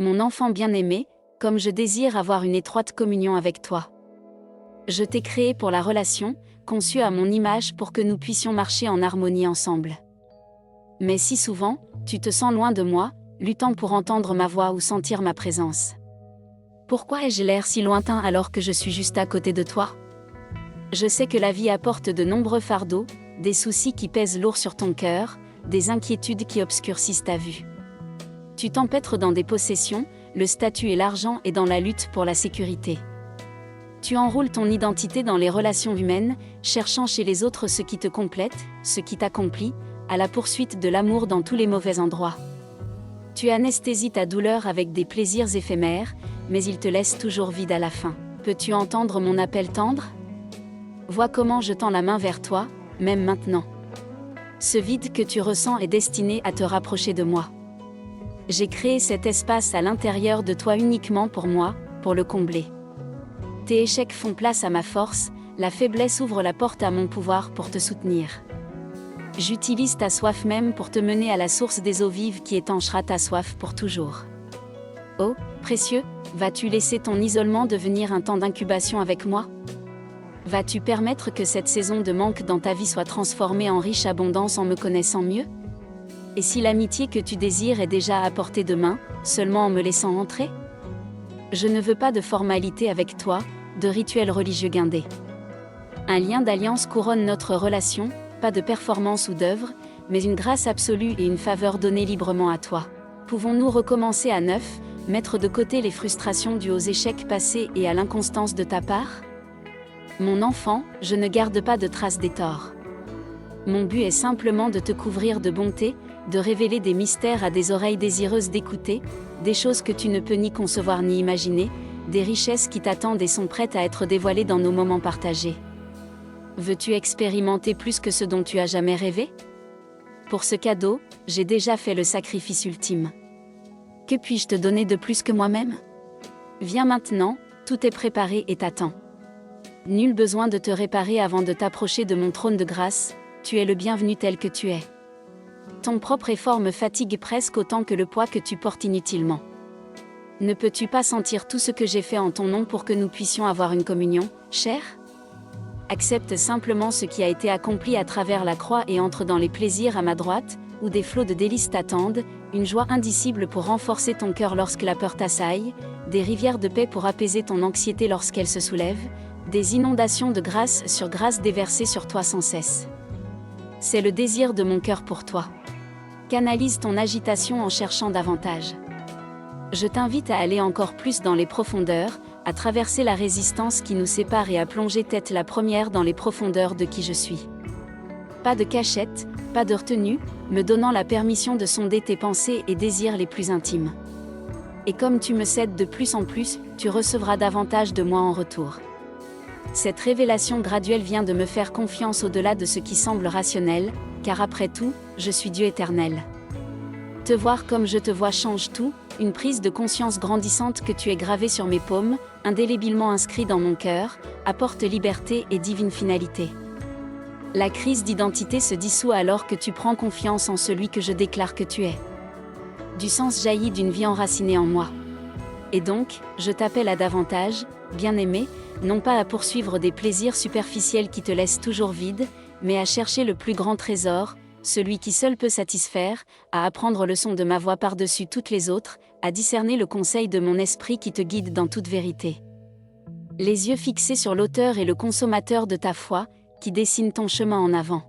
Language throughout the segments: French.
Mon enfant bien-aimé, comme je désire avoir une étroite communion avec toi. Je t'ai créé pour la relation, conçue à mon image pour que nous puissions marcher en harmonie ensemble. Mais si souvent, tu te sens loin de moi, luttant pour entendre ma voix ou sentir ma présence. Pourquoi ai-je l'air si lointain alors que je suis juste à côté de toi? Je sais que la vie apporte de nombreux fardeaux, des soucis qui pèsent lourd sur ton cœur, des inquiétudes qui obscurcissent ta vue. Tu t'empêtres dans des possessions, le statut et l'argent et dans la lutte pour la sécurité. Tu enroules ton identité dans les relations humaines, cherchant chez les autres ce qui te complète, ce qui t'accomplit, à la poursuite de l'amour dans tous les mauvais endroits. Tu anesthésies ta douleur avec des plaisirs éphémères, mais ils te laissent toujours vide à la fin. Peux-tu entendre mon appel tendre? Vois comment je tends la main vers toi, même maintenant. Ce vide que tu ressens est destiné à te rapprocher de moi. J'ai créé cet espace à l'intérieur de toi uniquement pour moi, pour le combler. Tes échecs font place à ma force, la faiblesse ouvre la porte à mon pouvoir pour te soutenir. J'utilise ta soif même pour te mener à la source des eaux vives qui étanchera ta soif pour toujours. Oh, précieux, vas-tu laisser ton isolement devenir un temps d'incubation avec moi? Vas-tu permettre que cette saison de manque dans ta vie soit transformée en riche abondance en me connaissant mieux? Et si l'amitié que tu désires est déjà à portée de main, seulement en me laissant entrer? Je ne veux pas de formalité avec toi, de rituels religieux guindés. Un lien d'alliance couronne notre relation, pas de performance ou d'œuvre, mais une grâce absolue et une faveur donnée librement à toi. Pouvons-nous recommencer à neuf, mettre de côté les frustrations dues aux échecs passés et à l'inconstance de ta part? Mon enfant, je ne garde pas de traces des torts. Mon but est simplement de te couvrir de bonté, de révéler des mystères à des oreilles désireuses d'écouter, des choses que tu ne peux ni concevoir ni imaginer, des richesses qui t'attendent et sont prêtes à être dévoilées dans nos moments partagés. Veux-tu expérimenter plus que ce dont tu as jamais rêvé? Pour ce cadeau, j'ai déjà fait le sacrifice ultime. Que puis-je te donner de plus que moi-même? Viens maintenant, tout est préparé et t'attend. Nul besoin de te réparer avant de t'approcher de mon trône de grâce, tu es le bienvenu tel que tu es. Ton propre effort me fatigue presque autant que le poids que tu portes inutilement. Ne peux-tu pas sentir tout ce que j'ai fait en ton nom pour que nous puissions avoir une communion, cher? Accepte simplement ce qui a été accompli à travers la croix et entre dans les plaisirs à ma droite, où des flots de délices t'attendent, une joie indicible pour renforcer ton cœur lorsque la peur t'assaille, des rivières de paix pour apaiser ton anxiété lorsqu'elle se soulève, des inondations de grâce sur grâce déversées sur toi sans cesse. C'est le désir de mon cœur pour toi. Canalise ton agitation en cherchant davantage. Je t'invite à aller encore plus dans les profondeurs, à traverser la résistance qui nous sépare et à plonger tête la première dans les profondeurs de qui je suis. Pas de cachette, pas de retenue, me donnant la permission de sonder tes pensées et désirs les plus intimes. Et comme tu me cèdes de plus en plus, tu recevras davantage de moi en retour. Cette révélation graduelle vient de me faire confiance au-delà de ce qui semble rationnel, car après tout, je suis Dieu éternel. Te voir comme je te vois change tout, une prise de conscience grandissante que tu es gravée sur mes paumes, indélébilement inscrit dans mon cœur, apporte liberté et divine finalité. La crise d'identité se dissout alors que tu prends confiance en celui que je déclare que tu es. Du sens jaillit d'une vie enracinée en moi. Et donc, je t'appelle à davantage, bien-aimé, non pas à poursuivre des plaisirs superficiels qui te laissent toujours vide, mais à chercher le plus grand trésor, celui qui seul peut satisfaire, à apprendre le son de ma voix par-dessus toutes les autres, à discerner le conseil de mon esprit qui te guide dans toute vérité. Les yeux fixés sur l'auteur et le consommateur de ta foi, qui dessine ton chemin en avant.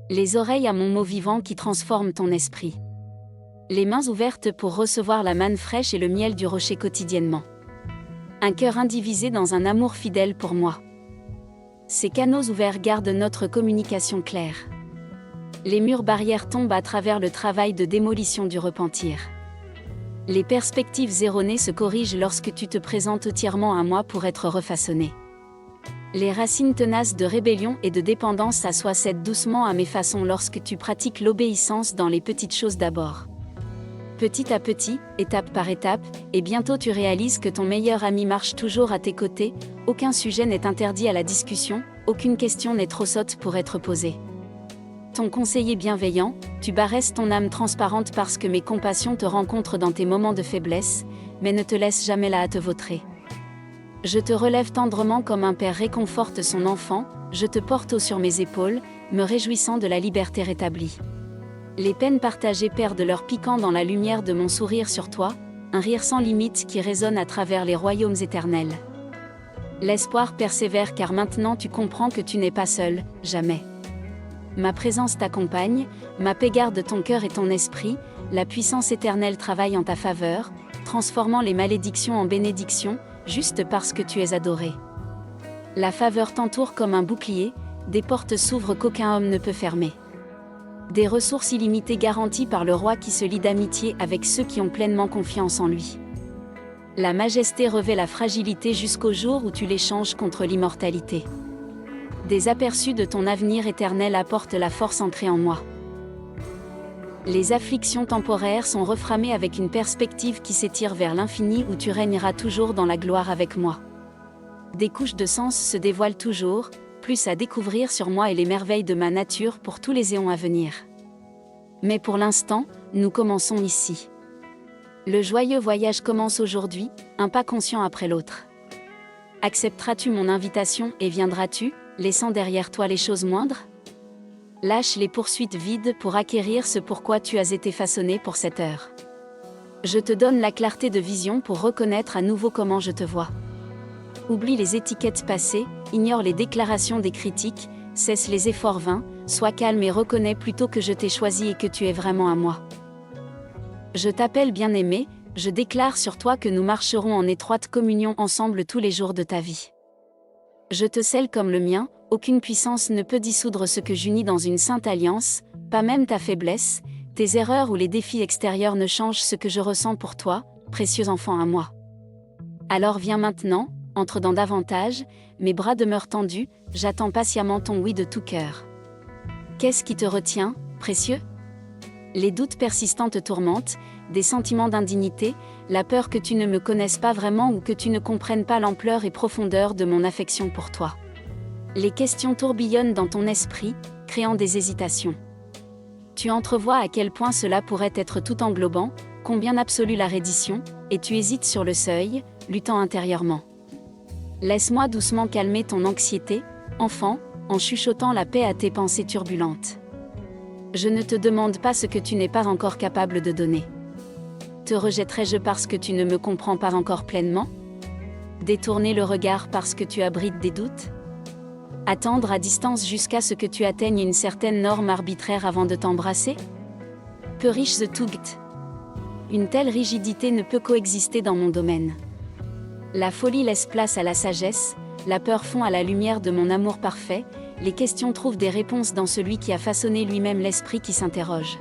Les oreilles à mon mot vivant qui transforme ton esprit. Les mains ouvertes pour recevoir la manne fraîche et le miel du rocher quotidiennement. Un cœur indivisé dans un amour fidèle pour moi. Ces canaux ouverts gardent notre communication claire. Les murs barrières tombent à travers le travail de démolition du repentir. Les perspectives erronées se corrigent lorsque tu te présentes entièrement à moi pour être refaçonné. Les racines tenaces de rébellion et de dépendance s'assoient doucement à mes façons lorsque tu pratiques l'obéissance dans les petites choses d'abord. Petit à petit, étape par étape, et bientôt tu réalises que ton meilleur ami marche toujours à tes côtés, aucun sujet n'est interdit à la discussion, aucune question n'est trop sotte pour être posée. ton conseiller bienveillant, tu baresses ton âme transparente parce que mes compassions te rencontrent dans tes moments de faiblesse, mais ne te laissent jamais là à te vautrer. Je te relève tendrement comme un père réconforte son enfant, je te porte haut sur mes épaules, me réjouissant de la liberté rétablie. Les peines partagées perdent leur piquant dans la lumière de mon sourire sur toi, un rire sans limite qui résonne à travers les royaumes éternels. L'espoir persévère car maintenant tu comprends que tu n'es pas seul, jamais. Ma présence t'accompagne, ma paix garde ton cœur et ton esprit, la puissance éternelle travaille en ta faveur, transformant les malédictions en bénédictions, juste parce que tu es adoré. La faveur t'entoure comme un bouclier, des portes s'ouvrent qu'aucun homme ne peut fermer. Des ressources illimitées garanties par le roi qui se lie d'amitié avec ceux qui ont pleinement confiance en lui. La majesté revêt la fragilité jusqu'au jour où tu l'échanges contre l'immortalité. Des aperçus de ton avenir éternel apportent la force ancrée en moi. Les afflictions temporaires sont reframées avec une perspective qui s'étire vers l'infini où tu régneras toujours dans la gloire avec moi. Des couches de sens se dévoilent toujours, plus à découvrir sur moi et les merveilles de ma nature pour tous les éons à venir. Mais pour l'instant, nous commençons ici. Le joyeux voyage commence aujourd'hui, un pas conscient après l'autre. Accepteras-tu mon invitation et viendras-tu, laissant derrière toi les choses moindres ? Lâche les poursuites vides pour acquérir ce pourquoi tu as été façonné pour cette heure. Je te donne la clarté de vision pour reconnaître à nouveau comment je te vois. Oublie les étiquettes passées, ignore les déclarations des critiques, cesse les efforts vains, sois calme et reconnais plutôt que je t'ai choisi et que tu es vraiment à moi. Je t'appelle bien-aimé, je déclare sur toi que nous marcherons en étroite communion ensemble tous les jours de ta vie. Je te scelle comme le mien, aucune puissance ne peut dissoudre ce que j'unis dans une sainte alliance, pas même ta faiblesse, tes erreurs ou les défis extérieurs ne changent ce que je ressens pour toi, précieux enfant à moi. Alors viens maintenant, entre dans davantage, mes bras demeurent tendus, j'attends patiemment ton oui de tout cœur. Qu'est-ce qui te retient, précieux ? Les doutes persistants te tourmentent, des sentiments d'indignité, la peur que tu ne me connaisses pas vraiment ou que tu ne comprennes pas l'ampleur et profondeur de mon affection pour toi. Les questions tourbillonnent dans ton esprit, créant des hésitations. Tu entrevois à quel point cela pourrait être tout englobant, combien absolue la reddition, et tu hésites sur le seuil, luttant intérieurement. Laisse-moi doucement calmer ton anxiété, enfant, en chuchotant la paix à tes pensées turbulentes. Je ne te demande pas ce que tu n'es pas encore capable de donner. Te rejetterai-je parce que tu ne me comprends pas encore pleinement ? Détourner le regard parce que tu abrites des doutes ? Attendre à distance jusqu'à ce que tu atteignes une certaine norme arbitraire avant de t'embrasser ? Peu riche the tugt. Une telle rigidité ne peut coexister dans mon domaine. La folie laisse place à la sagesse, la peur fond à la lumière de mon amour parfait, les questions trouvent des réponses dans celui qui a façonné lui-même l'esprit qui s'interroge.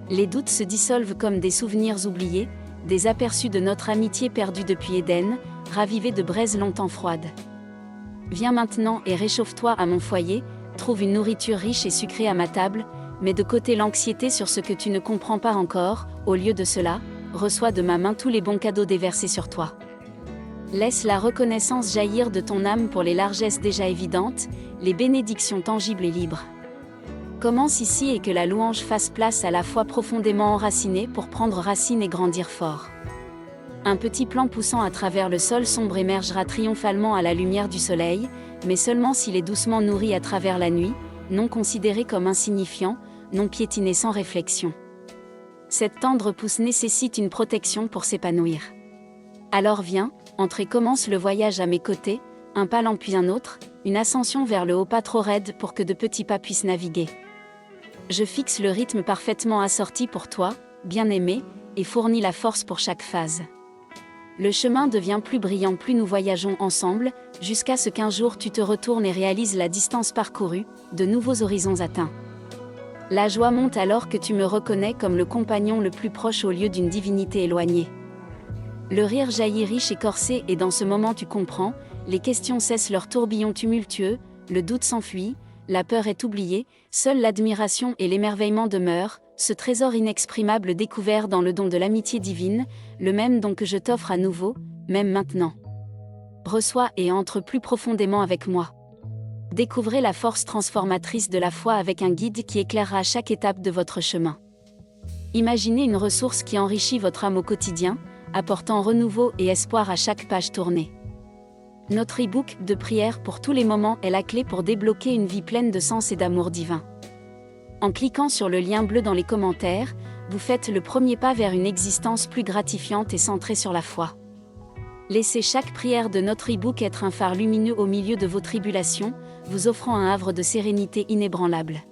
Les doutes se dissolvent comme des souvenirs oubliés, des aperçus de notre amitié perdue depuis Éden, ravivés de braises longtemps froides. Viens maintenant et réchauffe-toi à mon foyer, trouve une nourriture riche et sucrée à ma table, mets de côté l'anxiété sur ce que tu ne comprends pas encore, au lieu de cela, reçois de ma main tous les bons cadeaux déversés sur toi. Laisse la reconnaissance jaillir de ton âme pour les largesses déjà évidentes, les bénédictions tangibles et libres. Commence ici et que la louange fasse place à la foi profondément enracinée pour prendre racine et grandir fort. Un petit plant poussant à travers le sol sombre émergera triomphalement à la lumière du soleil, mais seulement s'il est doucement nourri à travers la nuit, non considéré comme insignifiant, non piétiné sans réflexion. Cette tendre pousse nécessite une protection pour s'épanouir. Alors viens, entre et commence le voyage à mes côtés, un pas lent puis un autre, une ascension vers le haut pas trop raide pour que de petits pas puissent naviguer. Je fixe le rythme parfaitement assorti pour toi, bien-aimé, et fournis la force pour chaque phase. Le chemin devient plus brillant plus nous voyageons ensemble, jusqu'à ce qu'un jour tu te retournes et réalises la distance parcourue, de nouveaux horizons atteints. La joie monte alors que tu me reconnais comme le compagnon le plus proche au lieu d'une divinité éloignée. Le rire jaillit riche et corsé et dans ce moment tu comprends, les questions cessent leur tourbillon tumultueux, le doute s'enfuit, la peur est oubliée, seule l'admiration et l'émerveillement demeurent, ce trésor inexprimable découvert dans le don de l'amitié divine, le même don que je t'offre à nouveau, même maintenant. Reçois et entre plus profondément avec moi. Découvrez la force transformatrice de la foi avec un guide qui éclairera chaque étape de votre chemin. Imaginez une ressource qui enrichit votre âme au quotidien, apportant renouveau et espoir à chaque page tournée. Notre e-book de prière pour tous les moments est la clé pour débloquer une vie pleine de sens et d'amour divin. En cliquant sur le lien bleu dans les commentaires, vous faites le premier pas vers une existence plus gratifiante et centrée sur la foi. Laissez chaque prière de notre e-book être un phare lumineux au milieu de vos tribulations, vous offrant un havre de sérénité inébranlable.